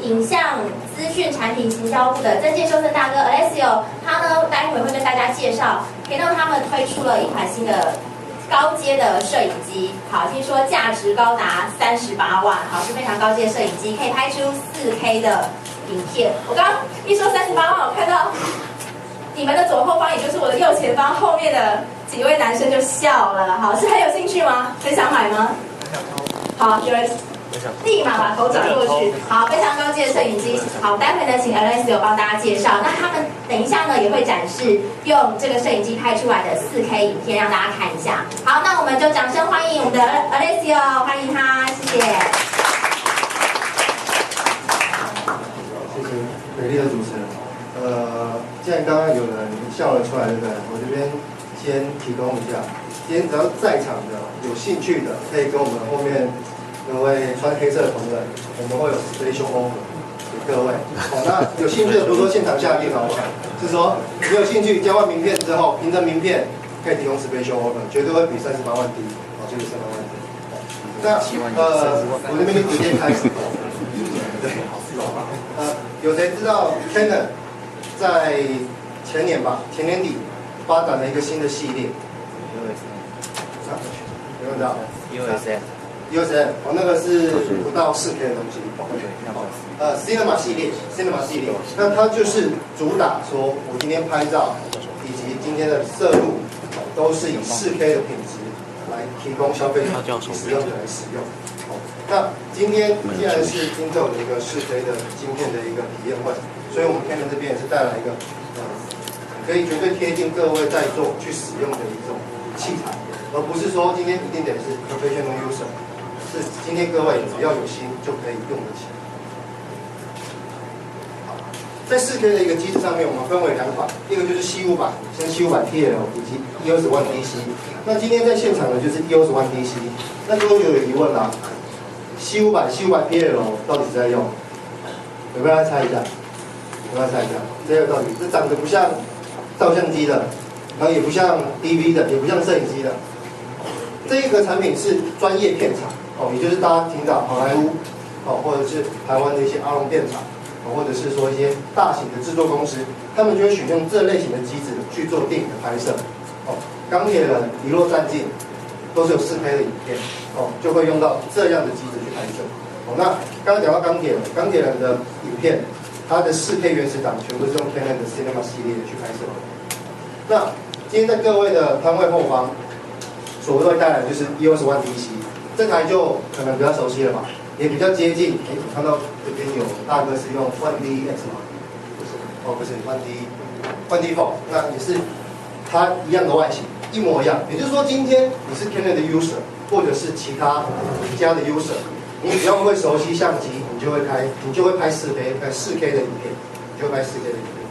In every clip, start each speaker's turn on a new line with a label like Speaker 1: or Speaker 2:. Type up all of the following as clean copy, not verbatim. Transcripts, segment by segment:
Speaker 1: 影像资讯产品行销部的曾建修曾大哥 Alessio， 他呢待会会跟大家介绍，Canon 他们推出了一款新的高阶的摄影机，好，听说价值高达38万，好，是非常高阶的摄影机，可以拍出4K 的影片。我刚刚一说38万，我看到你们的左后方，也就是我的右前方，后面的几位男生就笑了，好，是很有兴趣吗？很想买吗？好，有人立马把头转过去。好，非常高阶的摄影机。好，待会呢，请 Alessio 帮大家介绍。那他们等一下呢，也会展示用这个摄影机拍出来的4K 影片，让大家看一下。好，那我们就掌声欢迎我们的 Alessio， 欢迎他，谢谢。
Speaker 2: 谢谢美丽的主持人。既然刚刚有人笑了出来，对不对？我这边先提供一下，今天只要在场的有兴趣的，可以跟我们后面各位穿黑色的同仁，我们会有 special offer 给各位。好，那有兴趣的，比如说现场下定哦，是说你有兴趣交换名片之后，凭着名片可以提供 special offer， 绝对会比38万低，哦，就是38万低。那我这边就直接开始。对，有谁知道 Canon 在前年底发展了一个新的系列？有人知道 ？USM， 哦，那个是不到4K 的东西。Cinema 系列，那它就是主打说，我今天拍照以及今天的摄录都是以4K 的品质来提供消费者使用者来使用。那今天既然是 Intel 的一个4K 的晶片的一个体验会，所以我们 Canon 这边也是带来一个可以绝对贴近各位在座去使用的一种器材，而不是说今天一定得是 professional user， 是今天各位只要有心就可以用得起。在4K 的一个机制上面，我们分为2款，一个就是 C500， 像 C500 TL 以及 E21 DC。那今天在现场的就是 E21 DC。那各位就有疑问啦，C500 TL 到底是在用？有没有来猜一下？这个到底这长得不像照相机的，然后也不像 DV 的，也不像摄影机的。这一个产品是专业片场哦，也就是大家听到好莱坞哦，或者是台湾的一些阿龙片场。或者是说一些大型的制作公司，他们就会选用这类型的机子去做电影的拍摄。哦，钢铁人、遗落战境都是有4K 的影片，哦，就会用到这样的机子去拍摄。哦，那刚刚讲到钢铁人的影片，它的4K 原始档全部是用 Canon 的 Cinema 系列去拍摄。那今天在各位的摊位后方，所会带来的就是 E21 DC， 这台就可能比较熟悉了吧。也比较接近，我看到这边有大哥是用 1DX 吗？不是，哦不是 1D Fold， 那也是它一样的外形，一模一样。也就是说，今天你是 Canon 的 user， 或者是其他家的 user， 你只要会熟悉相机，你就会拍4K 的影片，你就会拍4K 的影片。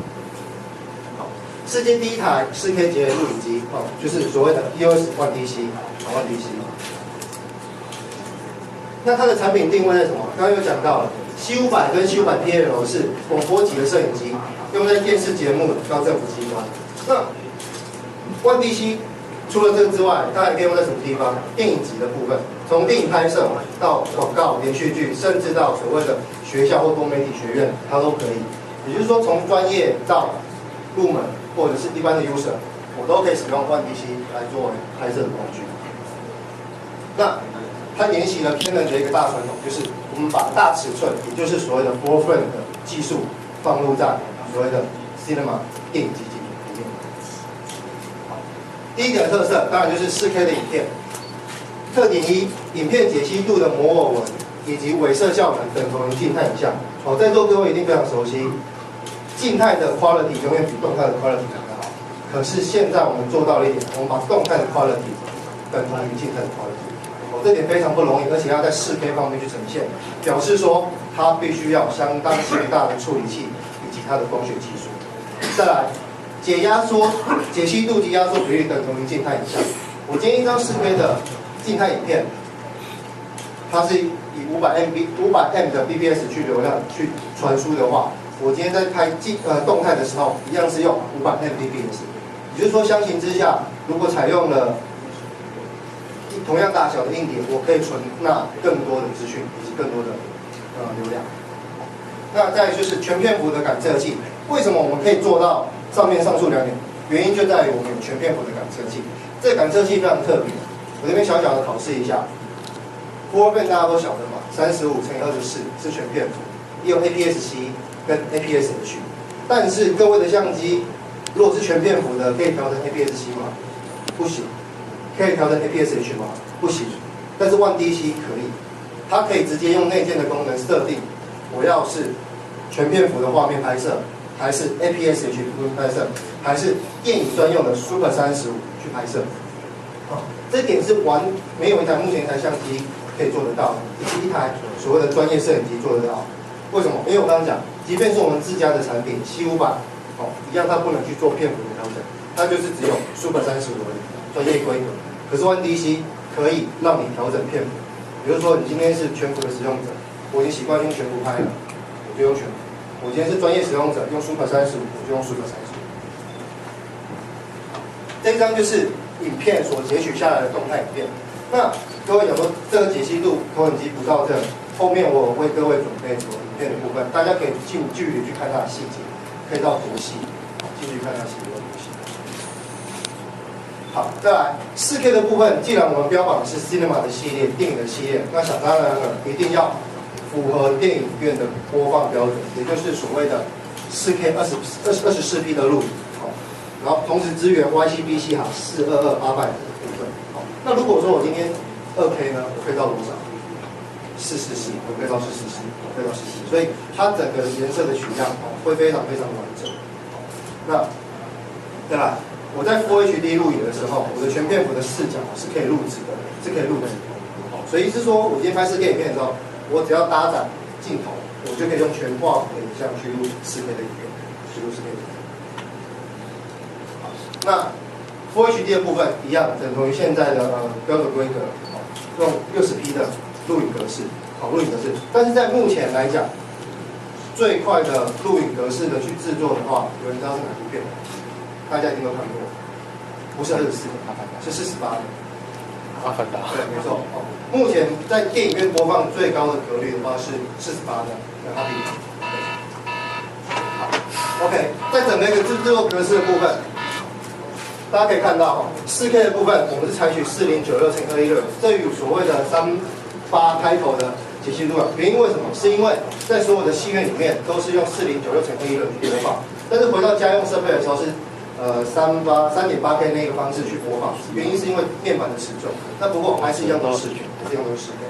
Speaker 2: 好，世界第一台4K 节录影机，哦，就是所谓的 EOS 1DC， 1DC。那它的产品定位在什么？刚刚有讲到了 ，C500 跟 C500 TL 是广播级的摄影机，用在电视节目到政府机关。那 1DC 除了这个之外，它还可以用在什么地方？电影级的部分，从电影拍摄到广告、连续剧，甚至到所谓的学校或多媒体学院，它都可以。也就是说，从专业到入门或者是一般的 user， 我都可以使用 1DC 来作为拍摄的工具。那它沿袭了 Canon 的一个大传统，就是我们把大尺寸，也就是所谓的 full frame 的技术放入在所谓的 Cinema 电影机里面。好，第一个特色当然就是 4K 的影片。特点一，影片解析度的摩尔纹以及伪色效能等同于静态影像。好，在座各位一定非常熟悉，静态的 quality 永远比动态的 quality 更好。可是现在我们做到了一点，我们把动态的 quality 等同于静态的 quality。这点非常不容易，而且要在4K 方面去呈现，表示说它必须要相当巨大的处理器以及它的光学技术。再来，解析度及压缩比率等同于静态影像。我今天一张4K 的静态影片，它是以500M 的 bps 去流量去传输的话，我今天在拍动态的时候，一样是用500M bps。也就是说，相形之下，如果采用了同样大小的硬碟，我可以存纳更多的资讯以及更多的流量。那再来就是全片幅的感测器，为什么我们可以做到上述两点？原因就在于我们有全片幅的感测器。这个感测器非常特别，我这边小小的考试一下。波片大家都晓得嘛，35×24是全片幅，也有 APS-C 跟 APS-H。但是各位的相机，如果是全片幅的，可以调成 APS-C 吗？不行。可以调成 APS-H 吗？不行。但是1DC 可以，它可以直接用内建的功能设定，我要是全片幅的画面拍摄，还是 APS-H 拍摄，还是电影专用的 Super 35去拍摄。这点是没有目前一台相机可以做得到的，以及一台所谓的专业摄影机做得到。为什么？因为我刚刚讲，即便是我们自家的产品C500，一样它不能去做片幅的调整，它就是只有 Super 35而已，专业规格。可是 1DC 可以让你调整片幅，比如说你今天是全幅的使用者，我已经习惯用全幅拍了，我就用全幅；我今天是专业使用者，用 Super 35，我就用 Super 35。这一张就是影片所截取下来的动态影片。那各位讲说这个解析度投影机不到这，后面我为各位准备影片的部分，大家可以近距离去看它的细节，可以到多细，近距离看它的细节有多细。好，再来4K 的部分，既然我们标榜的是 Cinema 的系列，电影的系列，那想当然了，一定要符合电影院的播放标准，也就是所谓的4K 24P 的录影。然后同时支援 YCBC 422 800的部分。那如果说我今天2K 呢，我可以到多少？444，我可以到444，我可以到444，所以它整个颜色的取样会非常非常完整。那再来，我在 Full HD 录影的时候，我的全片幅的视角是可以录制的，是可以录制的。所以是说我今天拍4K 影片的时候，我只要搭载镜头，我就可以用全画幅的影像去录 4K 的影片，去录 4K 的影片。那 Full HD 的部分一样，等同于现在的标准规格，用60P 的录影格式，录影格式。但是在目前来讲，最快的录影格式的去制作的话，有人知道是哪部片吗？大家一定都看过，不是24的，是48的。
Speaker 3: 阿凡达。
Speaker 2: 对，没错。目前在电影院播放最高的格率的话是48的，阿比。好 ，OK， 在整个一个制作格式的部分。大家可以看到，4K 的部分我们是采取4096×216，这与所谓的38开头的解析度啊。原因为什么？是因为在所有的戏院里面都是用4096×216去播放，但是回到家用设备的时候是3.8K 那个方式去播放。原因是因为面板的尺寸。那不过还是一样都是4K，还是一样都是4K。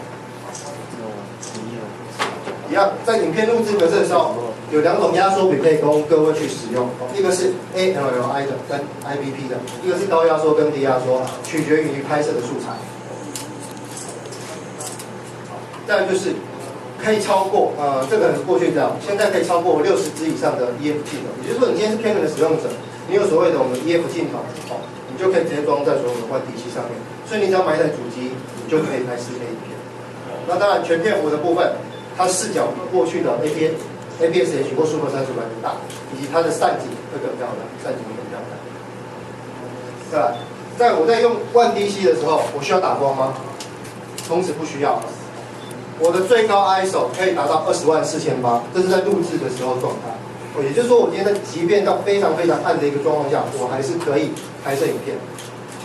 Speaker 2: 一样，在影片录制格式的时候，有2种压缩比可以供各位去使用，一个是 ALLI 的跟 IBP 的，一个是高压缩跟低压缩，取决于你拍摄的素材。再来就是可以超过这个过去这样，现在可以超过60支以上的 EF 镜头，也就是说你今天是 Canon 的使用者，你有所谓的我们 EF 镜头，你就可以直接装在所有的1DC上面，所以你只要买一台主机，你就可以拍4K 影片。那当然全片幅的部分。它视角比过去的 APS-H 或 Super 35来的大，以及它的散景会更漂亮，散景会更漂亮。再来，在我在用1DC 的时候，我需要打光吗？同时不需要。我的最高 ISO 可以达到204800，这是在录制的时候状态。也就是说，我今天即便到非常非常暗的一个状况下，我还是可以拍摄影片。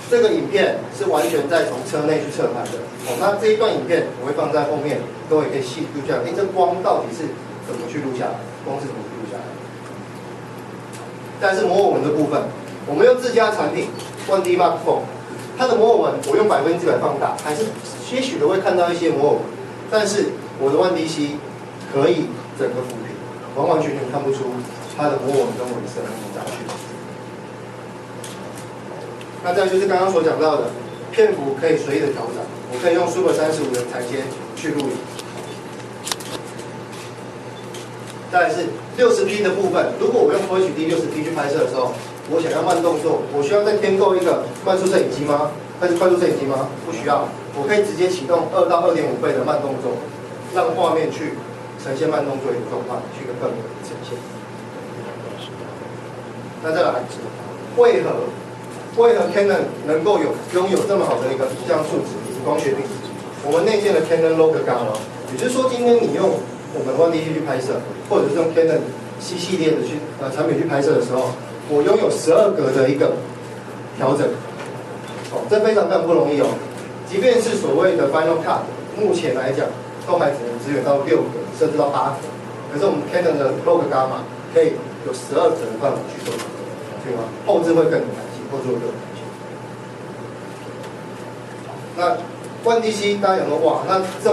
Speaker 2: 这个影片是完全在从车内去侧拍的。那这一段影片我会放在后面，各位可以细录下来。这光到底是怎么去录下来？光是怎么去录下来？再来是摩尔纹的部分，我们用自家产品 1D Mark IV， 它的摩尔纹我用100%放大，还是些许的会看到一些摩尔纹，但是我的 1DC 可以整个抚平，完完全全看不出它的摩尔纹跟纹身哪去。那再就是刚刚所讲到的，片幅可以随意的调整，我可以用 Super 35的台阶去录影。再来是60P 的部分，如果我用 Full HD 60P 去拍摄的时候，我想要慢动作，我需要再添购一个慢速摄影机吗？还是快速摄影机吗？不需要，我可以直接启动2到2.5倍的慢动作，让画面去呈现慢动作一个状况，去一个更好的呈现。那再来，为何 Canon 能够拥有这么好的一个影像素质以及光学品质？我们内建了 Canon Log Gamma， 也就是说，今天你用我们One DC去拍摄，或者是用 Canon C 系列的产品去拍摄的时候，我拥有12格的一个调整，这非常不容易哦。即便是所谓的 Final Cut， 目前来讲都还只能支援到6格，甚至到8格。可是我们 Canon 的 Log Gamma 可以有12格的范围去做，对吗？后置会更有弹性，后置会更有弹性。那One DC 大家想说，哇，那这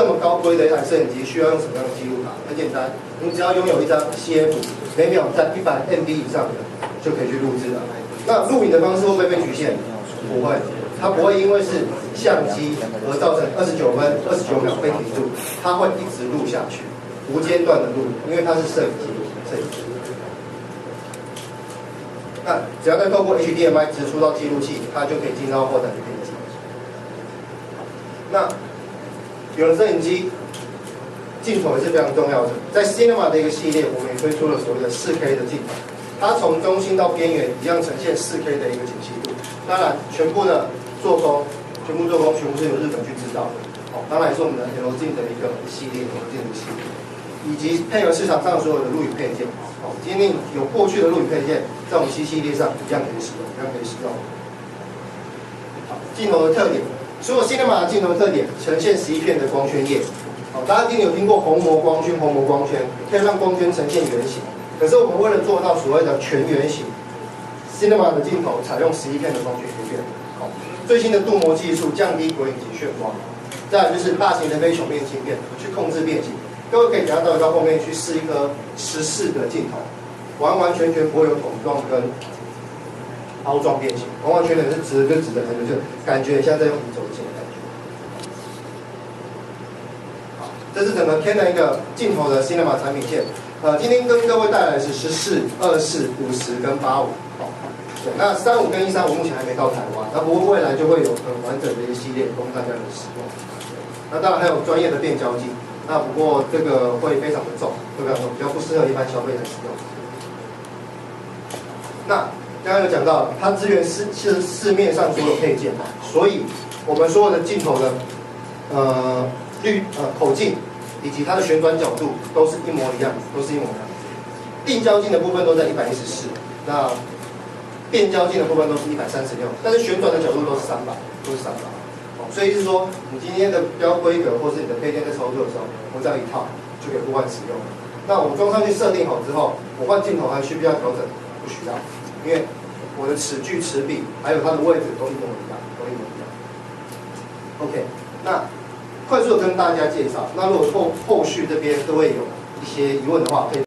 Speaker 2: 么高规的一台摄影机需要用什么样的记录卡？很简单，你只要拥有一张 CF 每秒在100 MB 以上的，就可以去录制了。那录影的方式会不会被局限？不会，它不会因为是相机而造成29分29秒被停住，它会一直录下去，无间断的录，因为它是摄影机。那只要再透过 HDMI 直出到记录器，它就可以进到后台的编辑。那有了摄影机，镜头也是非常重要的。在 Cinema 的一个系列，我们也推出了所谓的4K 的镜头，它从中心到边缘一样呈现4K 的一个解析度。当然，全部做工全部是由日本去制造的。当然也是我们的 L 镜的一个系列，L 镜的系列，以及配合市场上所有的录影配件。今天有过去的录影配件，在我们 C 系列上一样可以使用，镜头的特点。所有 Cinema 的镜头特点呈现11片的光圈页，大家一定有听过虹膜光圈，可以让光圈呈现圆形。可是我们为了做到所谓的全圆形 ，Cinema 的镜头采用11片的光学切片。最新的镀膜技术降低鬼影及眩光。再来就是大型的非球面镜片去控制变形，各位可以等下到后面去试一颗14的镜头，完全不会有筒状跟凹状变形，完全是直跟直的感觉，就感觉像在用移轴线的感觉。好，这是整个 Canon 一个镜头的 Cinema 产品线。今天跟各位带来的是14、24、50跟85。对，那35跟135目前还没到台湾，那不过未来就会有很完整的一个系列供大家的使用。那当然还有专业的变焦镜，那不过这个会非常的重，比较不适合一般消费者使用。那刚刚有讲到，它支援市面上所有配件，所以我们所有的镜头的口径以及它的旋转角度都是一模一样，定焦镜的部分都在114，那变焦镜的部分都是136，但是旋转的角度都是300。所以是说，你今天的标规格或是你的配件在操作的时候，我只要一套就可以互换使用。那我装上去设定好之后，我换镜头还需不需要调整？不需要，因为我的齿距、齿比还有它的位置都一模一样。OK， 那快速的跟大家介绍。那如果后续这边各位有一些疑问的话，可以。